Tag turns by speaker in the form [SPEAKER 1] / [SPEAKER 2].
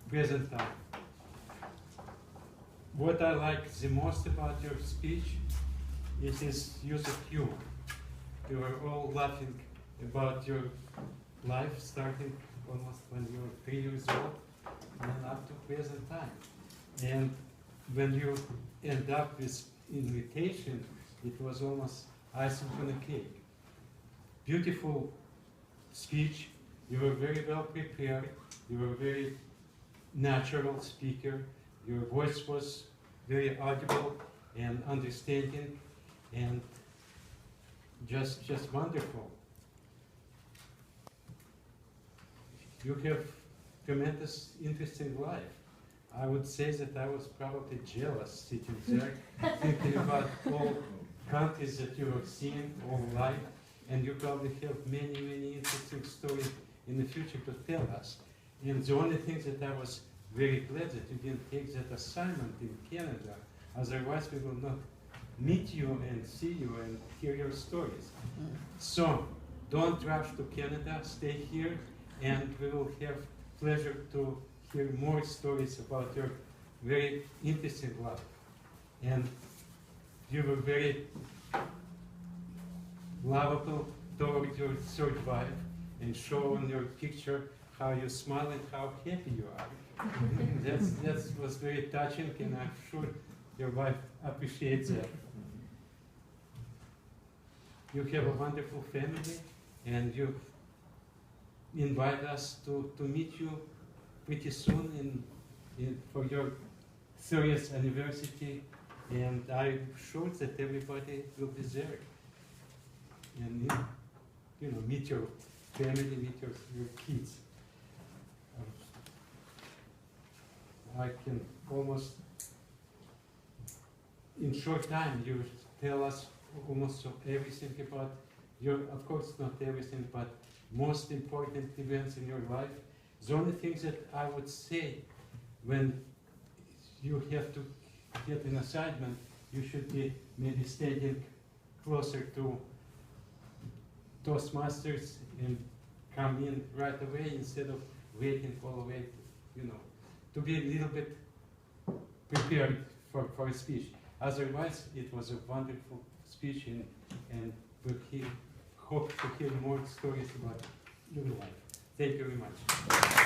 [SPEAKER 1] present time. What I like the most about your speech is his use of humor. You were all laughing about your life starting almost when you were 3 years old and up to present time. And when you end up with invitation, it was almost icing on a cake. Beautiful speech. You were very well prepared. You were a very natural speaker. Your voice was very audible and understanding and just wonderful. You have tremendous, interesting life. I would say that I was probably jealous sitting there, thinking about all countries that you have seen, all life, and you probably have many, many interesting stories in the future to tell us. And the only thing that I was very glad that you didn't take that assignment in Canada, otherwise we will not meet you and see you and hear your stories. So, don't rush to Canada, stay here, and we will have pleasure to hear more stories about your very interesting life. And you were very lovable toward your third wife and show on your picture how you smile and how happy you are. That was very touching, and I'm sure your wife appreciates that. You have a wonderful family, and you invite us to meet you pretty soon for your 30th anniversary, and I'm sure that everybody will be there. And meet your family, meet your kids. I can almost, in short time, you tell us almost everything about your, of course not everything, but most important events in your life. The only thing that I would say, when you have to get an assignment, you should be maybe standing closer to Toastmasters and come in right away instead of waiting all the way, to be a little bit prepared for a speech. Otherwise, it was a wonderful speech, and we hope to hear more stories about your life. Thank you very much.